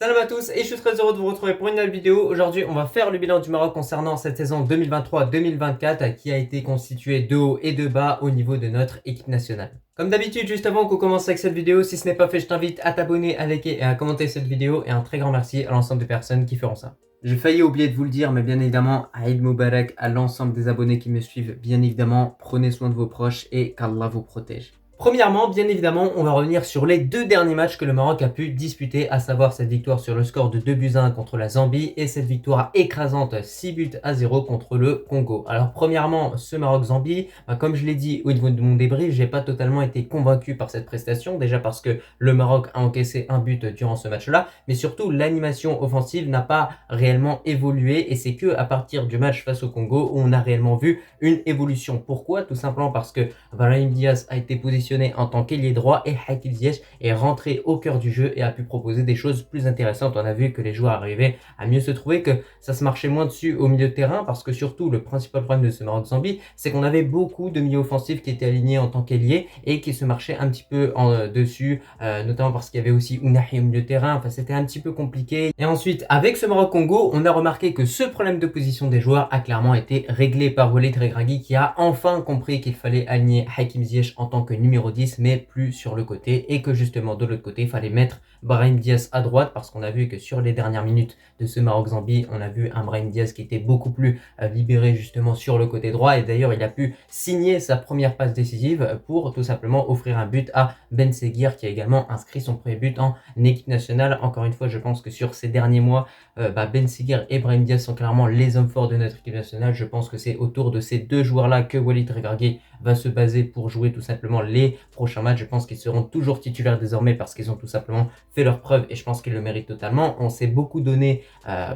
Salam à tous et je suis très heureux de vous retrouver pour une nouvelle vidéo. Aujourd'hui, on va faire le bilan du Maroc concernant cette saison 2023-2024 qui a été constituée de haut et de bas au niveau de notre équipe nationale. Comme d'habitude, juste avant qu'on commence avec cette vidéo, si ce n'est pas fait, je t'invite à t'abonner, à liker et à commenter cette vidéo et un très grand merci à l'ensemble des personnes qui feront ça. J'ai failli oublier de vous le dire, mais bien évidemment, Aïd Moubarak à l'ensemble des abonnés qui me suivent. Bien évidemment, prenez soin de vos proches et qu'Allah vous protège. Premièrement, bien évidemment, on va revenir sur les deux derniers matchs que le Maroc a pu disputer, à savoir cette victoire sur le score de 2-1 contre la Zambie et cette victoire écrasante 6-0 contre le Congo. Alors premièrement, ce Maroc-Zambie, comme je l'ai dit au niveau de mon débrief, j'ai pas totalement été convaincu par cette prestation, déjà parce que le Maroc a encaissé un but durant ce match-là, mais surtout l'animation offensive n'a pas réellement évolué et c'est que à partir du match face au Congo où on a réellement vu une évolution. Pourquoi? Tout simplement parce que Brahim Diaz a été positionné en tant qu'ailier droit et Hakim Ziyech est rentré au cœur du jeu et a pu proposer des choses plus intéressantes. On a vu que les joueurs arrivaient à mieux se trouver, que ça se marchait moins dessus au milieu de terrain parce que surtout le principal problème de ce Maroc-Zambie, c'est qu'on avait beaucoup de milieux offensifs qui étaient alignés en tant qu'ailier et qui se marchaient un petit peu dessus, notamment parce qu'il y avait aussi Ounahi au milieu de terrain. Enfin, c'était un petit peu compliqué. Et ensuite, avec ce Maroc-Congo, on a remarqué que ce problème de position des joueurs a clairement été réglé par Walid Regragui qui a enfin compris qu'il fallait aligner Hakim Ziyech en tant que numéro 10 mais plus sur le côté et que justement de l'autre côté il fallait mettre Brahim Diaz à droite parce qu'on a vu que sur les dernières minutes de ce Maroc-Zambie on a vu un Brahim Diaz qui était beaucoup plus libéré justement sur le côté droit et d'ailleurs il a pu signer sa première passe décisive pour tout simplement offrir un but à Ben Seguir qui a également inscrit son premier but en équipe nationale. Encore une fois je pense que sur ces derniers mois Ben Seguir et Brahim Diaz sont clairement les hommes forts de notre équipe nationale. Je pense que c'est autour de ces deux joueurs là que Walid Regragui va se baser pour jouer tout simplement les prochains matchs. Je pense qu'ils seront toujours titulaires désormais parce qu'ils ont tout simplement fait leur preuve et je pense qu'ils le méritent totalement. On s'est beaucoup donné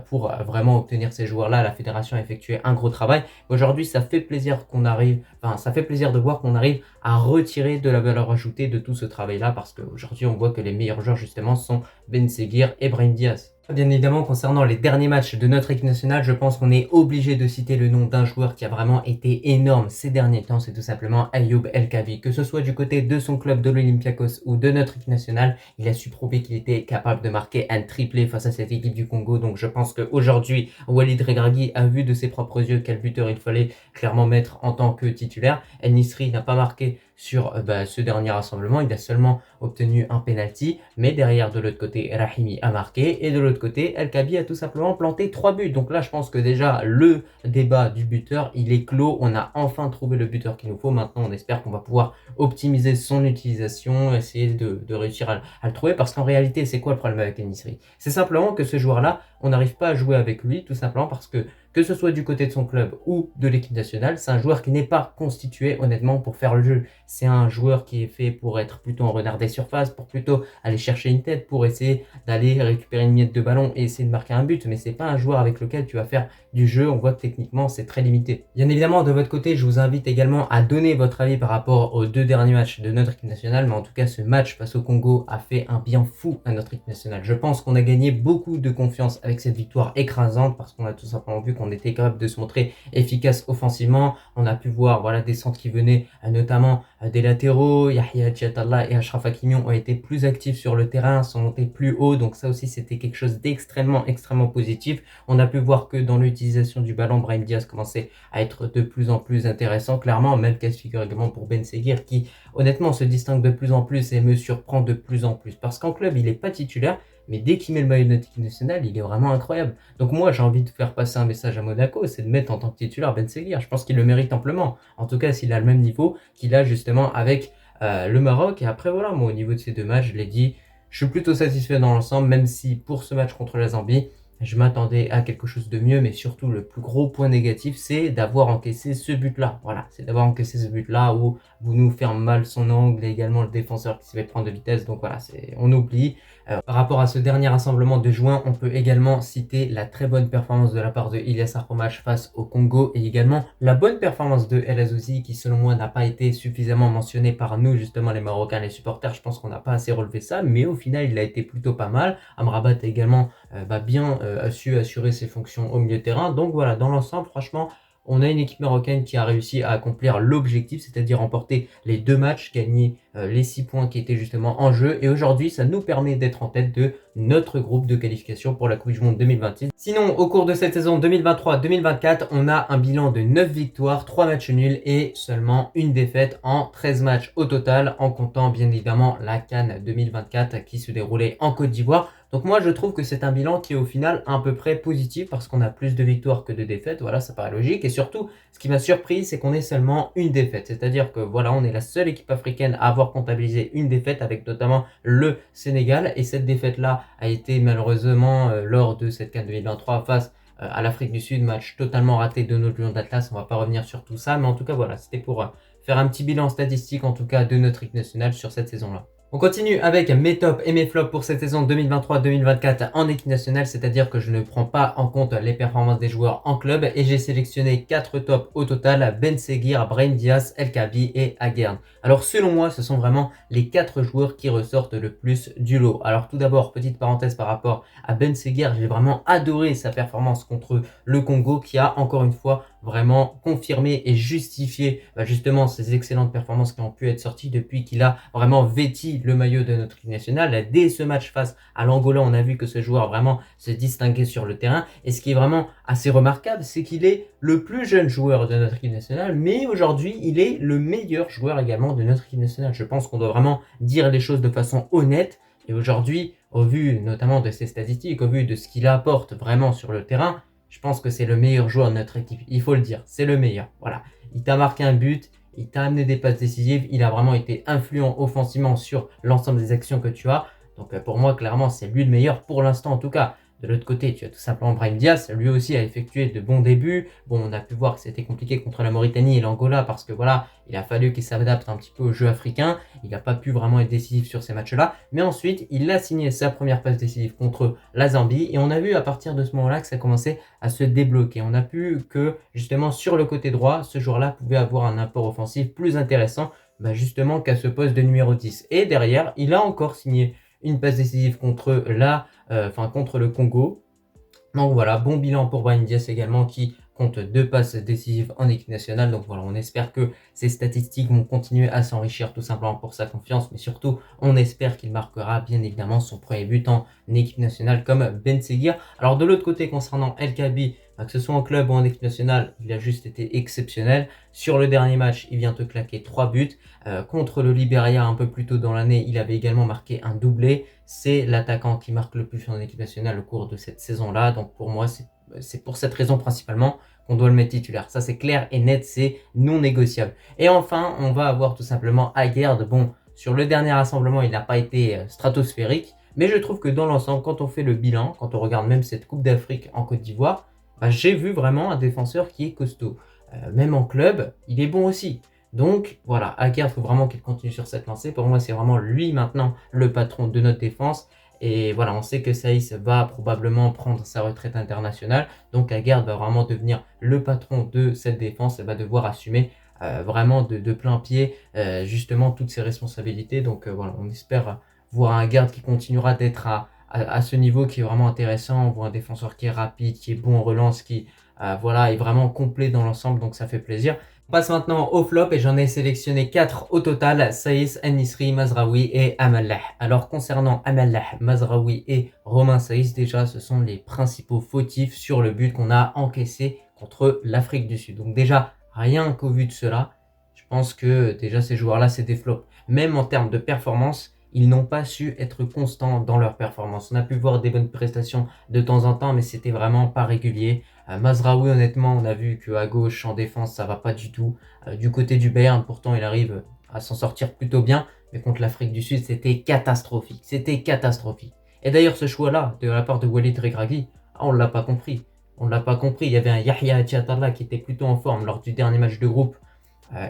pour vraiment obtenir ces joueurs-là. La fédération a effectué un gros travail. Aujourd'hui, ça fait plaisir qu'on arrive, ça fait plaisir de voir qu'on arrive à retirer de la valeur ajoutée de tout ce travail-là parce qu'aujourd'hui, on voit que les meilleurs joueurs justement sont Ben Seguir et Brahim Diaz. Bien évidemment, concernant les derniers matchs de notre équipe nationale, je pense qu'on est obligé de citer le nom d'un joueur qui a vraiment été énorme ces derniers temps, c'est tout simplement Ayoub El Kabi. Que ce soit du côté de son club de l'Olympiakos ou de notre équipe nationale, il a su prouver qu'il était capable de marquer un triplé face à cette équipe du Congo. Donc je pense qu'aujourd'hui, Walid Regragui a vu de ses propres yeux quel buteur il fallait clairement mettre en tant que titulaire. El Nisri n'a pas marqué sur ce dernier rassemblement, il a seulement obtenu un penalty, mais derrière de l'autre côté, Rahimi a marqué et de l'autre côté, El Kabi a tout simplement planté 3 buts. Donc là, je pense que déjà, le débat du buteur, il est clos. On a enfin trouvé le buteur qu'il nous faut. Maintenant, on espère qu'on va pouvoir optimiser son utilisation, essayer de réussir à le trouver. Parce qu'en réalité, c'est quoi le problème avec Enisri? C'est simplement que ce joueur-là, on n'arrive pas à jouer avec lui, tout simplement parce que ce soit du côté de son club ou de l'équipe nationale, c'est un joueur qui n'est pas constitué honnêtement pour faire le jeu. C'est un joueur qui est fait pour être plutôt en renard des surfaces, pour plutôt aller chercher une tête, pour essayer d'aller récupérer une miette de ballon et essayer de marquer un but. Mais c'est pas un joueur avec lequel tu vas faire du jeu. On voit que techniquement c'est très limité. Bien évidemment, de votre côté, je vous invite également à donner votre avis par rapport aux deux derniers matchs de notre équipe nationale. Mais en tout cas, ce match face au Congo a fait un bien fou à notre équipe nationale. Je pense qu'on a gagné beaucoup de confiance avec cette victoire écrasante parce qu'on a tout simplement vu qu'on était capable de se montrer efficace offensivement. On a pu voir voilà, des centres qui venaient notamment des latéraux. Yahya Djatallah et Achraf Hakimi ont été plus actifs sur le terrain, sont montés plus haut. Donc ça aussi, c'était quelque chose d'extrêmement positif. On a pu voir que dans l'utilisation du ballon, Brahim Diaz commençait à être de plus en plus intéressant. Clairement, même cas de figure également pour Ben Seguir qui honnêtement se distingue de plus en plus et me surprend de plus en plus. Parce qu'en club, il n'est pas titulaire, mais dès qu'il met le maillot de notre équipe nationale, il est vraiment incroyable. Donc moi, j'ai envie de faire passer un message à Monaco, c'est de mettre en tant que titulaire Ben Seguir. Je pense qu'il le mérite amplement. En tout cas, s'il a le même niveau qu'il a justement avec le Maroc. Et après, voilà, moi, au niveau de ces deux matchs, je l'ai dit, je suis plutôt satisfait dans l'ensemble, même si pour ce match contre la Zambie, je m'attendais à quelque chose de mieux, mais surtout le plus gros point négatif, c'est d'avoir encaissé ce but-là. Voilà, c'est d'avoir encaissé ce but-là où vous nous ferme mal son angle et également le défenseur qui se fait prendre de vitesse. Donc voilà, on oublie. Par rapport à ce dernier rassemblement de juin, on peut également citer la très bonne performance de la part de Ilyas Arpomach face au Congo et également la bonne performance de El Azzouzi qui selon moi n'a pas été suffisamment mentionnée par nous justement les Marocains, les supporters. Je pense qu'on n'a pas assez relevé ça, mais au final il a été plutôt pas mal. Amrabat a également bien su assurer ses fonctions au milieu de terrain. Donc voilà, dans l'ensemble, franchement, on a une équipe marocaine qui a réussi à accomplir l'objectif, c'est-à-dire remporter les deux matchs, gagner les 6 points qui étaient justement en jeu. Et aujourd'hui, ça nous permet d'être en tête de notre groupe de qualification pour la Coupe du Monde 2026. Sinon, au cours de cette saison 2023-2024, on a un bilan de 9 victoires, 3 matchs nuls et seulement une défaite en 13 matchs au total, en comptant bien évidemment la CAN 2024 qui se déroulait en Côte d'Ivoire. Donc moi je trouve que c'est un bilan qui est au final à peu près positif parce qu'on a plus de victoires que de défaites, voilà, ça paraît logique. Et surtout, ce qui m'a surpris, c'est qu'on ait seulement une défaite. C'est-à-dire que voilà, on est la seule équipe africaine à avoir comptabilisé une défaite avec notamment le Sénégal. Et cette défaite-là a été malheureusement lors de cette CAN 2023 face à l'Afrique du Sud, match totalement raté de notre Lion d'Atlas. On va pas revenir sur tout ça, mais en tout cas voilà, c'était pour faire un petit bilan statistique en tout cas de notre équipe nationale sur cette saison-là. On continue avec mes tops et mes flops pour cette saison 2023-2024 en équipe nationale, c'est-à-dire que je ne prends pas en compte les performances des joueurs en club et j'ai sélectionné 4 tops au total: Ben Seguir, Brahim Diaz, El Kaabi et Aguerd. Alors selon moi, ce sont vraiment les 4 joueurs qui ressortent le plus du lot. Alors tout d'abord, petite parenthèse par rapport à Ben Seguir, j'ai vraiment adoré sa performance contre le Congo qui a encore une fois vraiment confirmé et justifié justement ces excellentes performances qui ont pu être sorties depuis qu'il a vraiment vêti le maillot de notre équipe nationale. Dès ce match face à l'Angola, on a vu que ce joueur vraiment se distinguait sur le terrain. Et ce qui est vraiment assez remarquable, c'est qu'il est le plus jeune joueur de notre équipe nationale, mais aujourd'hui, il est le meilleur joueur également de notre équipe nationale. Je pense qu'on doit vraiment dire les choses de façon honnête. Et aujourd'hui, au vu notamment de ses statistiques, au vu de ce qu'il apporte vraiment sur le terrain, je pense que c'est le meilleur joueur de notre équipe. Il faut le dire, c'est le meilleur. Voilà, il t'a marqué un but, il t'a amené des passes décisives, il a vraiment été influent offensivement sur l'ensemble des actions que tu as. Donc pour moi, clairement, c'est lui le meilleur pour l'instant en tout cas. De l'autre côté, tu as tout simplement Brahim Diaz, lui aussi a effectué de bons débuts. Bon, on a pu voir que c'était compliqué contre la Mauritanie et l'Angola parce que voilà, il a fallu qu'il s'adapte un petit peu au jeu africain. Il n'a pas pu vraiment être décisif sur ces matchs-là. Mais ensuite, il a signé sa première passe décisive contre la Zambie et on a vu à partir de ce moment-là que ça commençait à se débloquer. On a pu que justement sur le côté droit, ce joueur-là pouvait avoir un apport offensif plus intéressant justement qu'à ce poste de numéro 10. Et derrière, il a encore signé une passe décisive contre contre le Congo. Donc voilà, bon bilan pour Brahim Diaz également qui compte 2 passes décisives en équipe nationale. Donc voilà, on espère que ces statistiques vont continuer à s'enrichir tout simplement pour sa confiance. Mais surtout, on espère qu'il marquera bien évidemment son premier but en équipe nationale comme Ben Seguir. Alors de l'autre côté, concernant El Kaabi, que ce soit en club ou en équipe nationale, il a juste été exceptionnel. Sur le dernier match, il vient te claquer 3 buts. Contre le Libéria un peu plus tôt dans l'année, il avait également marqué un doublé. C'est l'attaquant qui marque le plus en équipe nationale au cours de cette saison-là. Donc pour moi, c'est pour cette raison principalement qu'on doit le mettre titulaire. Ça c'est clair et net, c'est non négociable. Et enfin, on va avoir tout simplement Aguerd. Bon, sur le dernier rassemblement, il n'a pas été stratosphérique. Mais je trouve que dans l'ensemble, quand on fait le bilan, quand on regarde même cette Coupe d'Afrique en Côte d'Ivoire, j'ai vu vraiment un défenseur qui est costaud. Même en club, il est bon aussi. Donc voilà, Aguerd, il faut vraiment qu'il continue sur cette lancée. Pour moi, c'est vraiment lui maintenant le patron de notre défense. Et voilà, on sait que Saïs va probablement prendre sa retraite internationale. Donc Aguerd va vraiment devenir le patron de cette défense et va devoir assumer vraiment de plein pied justement toutes ses responsabilités. Donc voilà, on espère voir un Aguerd qui continuera d'être à ce niveau qui est vraiment intéressant. On voit un défenseur qui est rapide, qui est bon en relance, qui voilà, est vraiment complet dans l'ensemble, donc ça fait plaisir. On passe maintenant au flop et j'en ai sélectionné 4 au total: Saïs, En-Nesyri, Mazraoui et Amallah. Alors concernant Amallah, Mazraoui et Romain Saïs, déjà ce sont les principaux fautifs sur le but qu'on a encaissé contre l'Afrique du Sud. Donc déjà, rien qu'au vu de cela, je pense que déjà ces joueurs-là c'est des flops. Même en termes de performance, ils n'ont pas su être constants dans leur performance. On a pu voir des bonnes prestations de temps en temps, mais c'était vraiment pas régulier. Mazraoui, honnêtement, on a vu qu'à gauche, en défense, ça va pas du tout. Du côté du Bayern, pourtant, il arrive à s'en sortir plutôt bien. Mais contre l'Afrique du Sud, c'était catastrophique. C'était catastrophique. Et d'ailleurs, ce choix-là, de la part de Walid Regragui, on l'a pas compris. On l'a pas compris. Il y avait un Yahya Diattara qui était plutôt en forme lors du dernier match de groupe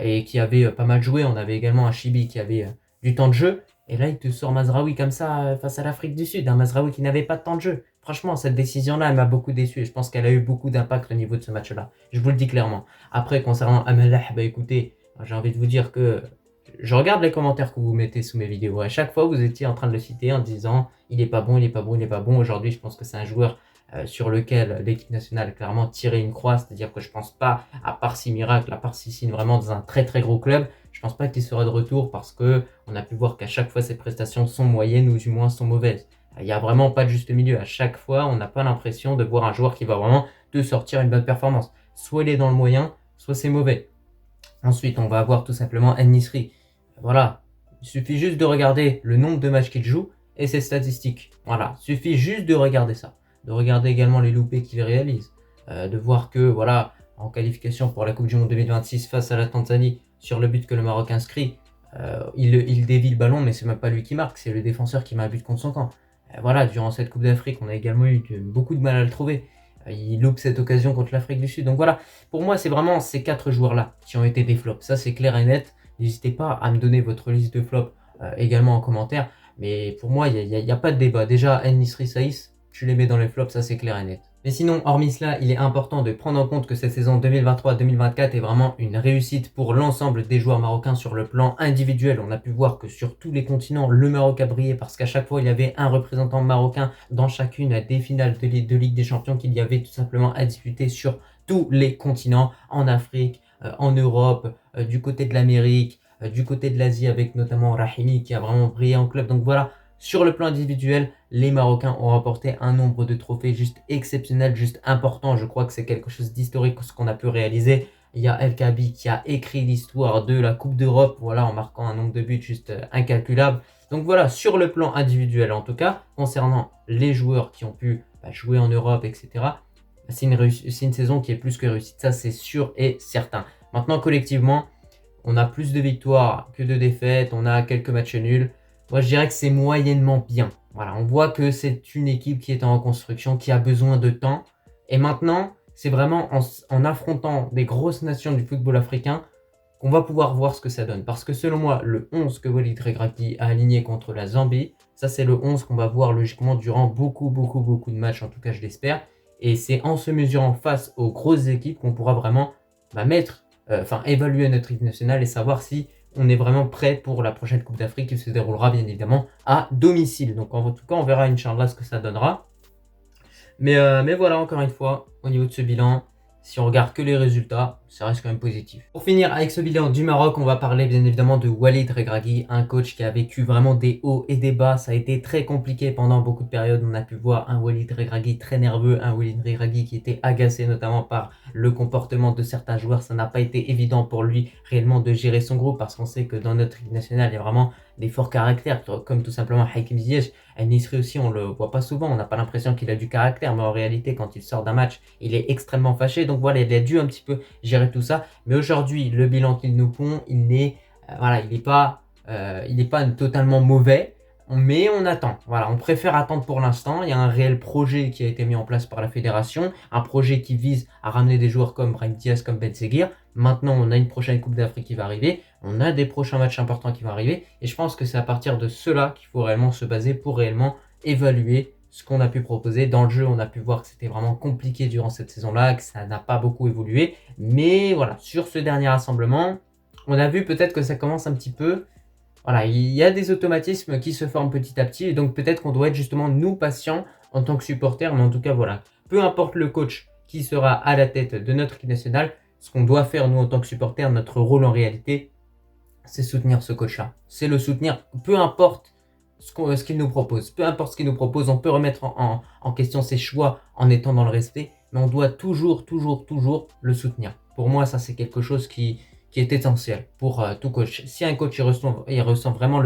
et qui avait pas mal joué. On avait également un Chibi qui avait du temps de jeu. Et là, il te sort Mazraoui comme ça face à l'Afrique du Sud. Un Mazraoui qui n'avait pas de temps de jeu. Franchement, cette décision-là, elle m'a beaucoup déçu. Et je pense qu'elle a eu beaucoup d'impact au niveau de ce match-là. Je vous le dis clairement. Après, concernant Amallah, écoutez, j'ai envie de vous dire que Je regarde les commentaires que vous mettez sous mes vidéos. À chaque fois, vous étiez en train de le citer en disant il est pas bon, il est pas bon, il est pas bon. Aujourd'hui, je pense que c'est un joueur sur lequel l'équipe nationale a clairement tiré une croix. C'est-à-dire que je pense pas, à part si miracle, à part si signe vraiment dans un très très gros club, je pense pas qu'il sera de retour parce que on a pu voir qu'à chaque fois ses prestations sont moyennes ou du moins sont mauvaises. Il n'y a vraiment pas de juste milieu. À chaque fois, on n'a pas l'impression de voir un joueur qui va vraiment te sortir une bonne performance. Soit il est dans le moyen, soit c'est mauvais. Ensuite, on va avoir tout simplement En-Nesyri. Voilà, il suffit juste de regarder le nombre de matchs qu'il joue et ses statistiques. Voilà, il suffit juste de regarder ça. De regarder également les loupés qu'il réalise. De voir que, voilà, en qualification pour la Coupe du Monde 2026 face à la Tanzanie, sur le but que le Maroc inscrit, il dévie le ballon, mais c'est même pas lui qui marque, c'est le défenseur qui met un but contre son camp. Voilà, durant cette Coupe d'Afrique, on a également eu beaucoup de mal à le trouver. Il loupe cette occasion contre l'Afrique du Sud. Donc voilà, pour moi, c'est vraiment ces 4 joueurs-là qui ont été des flops. Ça, c'est clair et net. N'hésitez pas à me donner votre liste de flops également en commentaire. Mais pour moi, il n'y a pas de débat. Déjà, En-Nesyri, Saïss, je les mets dans les flops, ça c'est clair et net. Mais sinon, hormis cela, il est important de prendre en compte que cette saison 2023-2024 est vraiment une réussite pour l'ensemble des joueurs marocains sur le plan individuel. On a pu voir que sur tous les continents, le Maroc a brillé parce qu'à chaque fois, il y avait un représentant marocain dans chacune des finales de Ligue des Champions qu'il y avait tout simplement à disputer sur tous les continents, en Afrique, en Europe, du côté de l'Amérique, du côté de l'Asie avec notamment Rahimi qui a vraiment brillé en club. Donc voilà, sur le plan individuel, les Marocains ont remporté un nombre de trophées juste exceptionnel, juste important. Je crois que c'est quelque chose d'historique ce qu'on a pu réaliser. Il y a El Kaabi qui a écrit l'histoire de la Coupe d'Europe, voilà, en marquant un nombre de buts juste incalculable. Donc voilà, sur le plan individuel en tout cas, concernant les joueurs qui ont pu jouer en Europe, etc., c'est une saison qui est plus que réussite, ça c'est sûr et certain. Maintenant, collectivement, on a plus de victoires que de défaites, on a quelques matchs nuls. Moi, je dirais que c'est moyennement bien. Voilà, on voit que c'est une équipe qui est en reconstruction, qui a besoin de temps. Et maintenant, c'est vraiment en affrontant des grosses nations du football africain qu'on va pouvoir voir ce que ça donne. Parce que selon moi, le 11 que Walid Regragui a aligné contre la Zambie, ça c'est le 11 qu'on va voir logiquement durant beaucoup de matchs, en tout cas je l'espère. Et c'est en se mesurant face aux grosses équipes qu'on pourra vraiment évaluer notre équipe nationale et savoir si on est vraiment prêt pour la prochaine Coupe d'Afrique qui se déroulera bien évidemment à domicile. Donc en tout cas, on verra Inch'Allah ce que ça donnera. Mais voilà, encore une fois, au niveau de ce bilan, si on regarde que les résultats, ça reste quand même positif. Pour finir avec ce bilan du Maroc, on va parler bien évidemment de Walid Regragui, un coach qui a vécu vraiment des hauts et des bas. Ça a été très compliqué pendant beaucoup de périodes. On a pu voir un Walid Regragui très nerveux, un Walid Regragui qui était agacé notamment par le comportement de certains joueurs. Ça n'a pas été évident pour lui réellement de gérer son groupe parce qu'on sait que dans notre équipe nationale, il y a vraiment des forts caractères, comme tout simplement Hakim Ziyech. En-Nesyri aussi, on le voit pas souvent, on n'a pas l'impression qu'il a du caractère, mais en réalité, quand il sort d'un match, il est extrêmement fâché. Donc voilà, il a dû un petit peu gérer tout ça. Mais aujourd'hui, le bilan qu'il nous pond, il n'est pas totalement mauvais. Mais on attend. Voilà, on préfère attendre pour l'instant. Il y a un réel projet qui a été mis en place par la fédération, un projet qui vise à ramener des joueurs comme Brahim Diaz, comme Ben Seguir. Maintenant, on a une prochaine Coupe d'Afrique qui va arriver. On a des prochains matchs importants qui vont arriver. Et je pense que c'est à partir de cela qu'il faut réellement se baser pour réellement évaluer ce qu'on a pu proposer. Dans le jeu, on a pu voir que c'était vraiment compliqué durant cette saison-là, que ça n'a pas beaucoup évolué. Mais voilà, sur ce dernier rassemblement, on a vu peut-être que ça commence un petit peu. Voilà, il y a des automatismes qui se forment petit à petit. Et donc peut-être qu'on doit être justement nous patients en tant que supporters. Mais en tout cas, voilà, peu importe le coach qui sera à la tête de notre équipe nationale, ce qu'on doit faire nous en tant que supporters, notre rôle en réalité, c'est soutenir ce coach-là. C'est le soutenir, peu importe ce qu'il nous propose. Peu importe ce qu'il nous propose, on peut remettre en question ses choix en étant dans le respect, mais on doit toujours le soutenir. Pour moi, ça c'est quelque chose qui est essentiel pour tout coach. Si un coach il ressent vraiment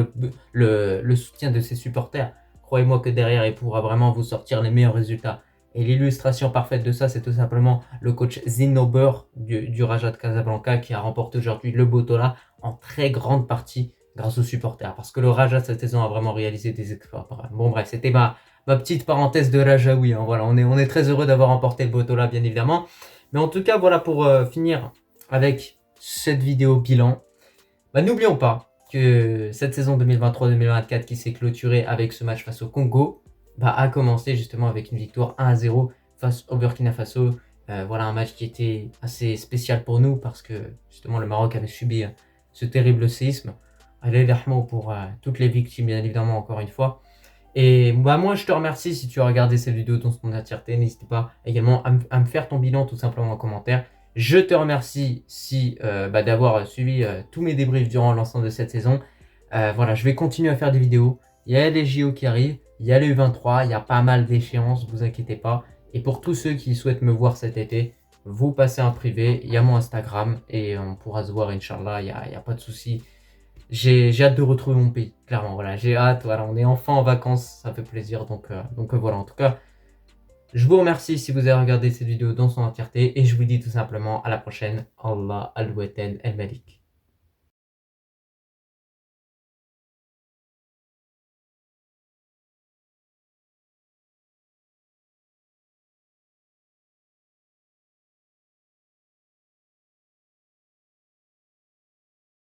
le soutien de ses supporters, croyez-moi que derrière, il pourra vraiment vous sortir les meilleurs résultats. Et l'illustration parfaite de ça, c'est tout simplement le coach Zinnober du Raja de Casablanca qui a remporté aujourd'hui le Botola en très grande partie grâce aux supporters. Parce que le Raja cette saison a vraiment réalisé des exploits. Bon bref, c'était ma petite parenthèse de Rajaoui. Hein. Voilà, on est très heureux d'avoir remporté le Botola bien évidemment. Mais en tout cas, voilà pour finir avec cette vidéo bilan. N'oublions pas que cette saison 2023-2024 qui s'est clôturée avec ce match face au Congo, a commencé justement avec une victoire 1-0 face au Burkina Faso. Voilà un match qui était assez spécial pour nous parce que justement le Maroc avait subi ce terrible séisme. Allez, rahmo pour toutes les victimes, bien évidemment, encore une fois. Et bah, moi, je te remercie si tu as regardé cette vidéo dans son entièreté. N'hésite pas également à me faire ton bilan tout simplement en commentaire. Je te remercie si, d'avoir suivi tous mes débriefs durant l'ensemble de cette saison. Voilà, je vais continuer à faire des vidéos. Il y a les JO qui arrivent, il y a les U23, il y a pas mal d'échéances, vous inquiétez pas. Et pour tous ceux qui souhaitent me voir cet été, vous passez un privé, il y a mon Instagram et on pourra se voir, Inch'Allah, il y a pas de souci. J'ai hâte de retrouver mon pays, clairement, voilà, j'ai hâte, voilà, on est enfin en vacances, ça fait plaisir, donc voilà, en tout cas, je vous remercie si vous avez regardé cette vidéo dans son entièreté et je vous dis tout simplement à la prochaine, Allah al-Watan al-Malik.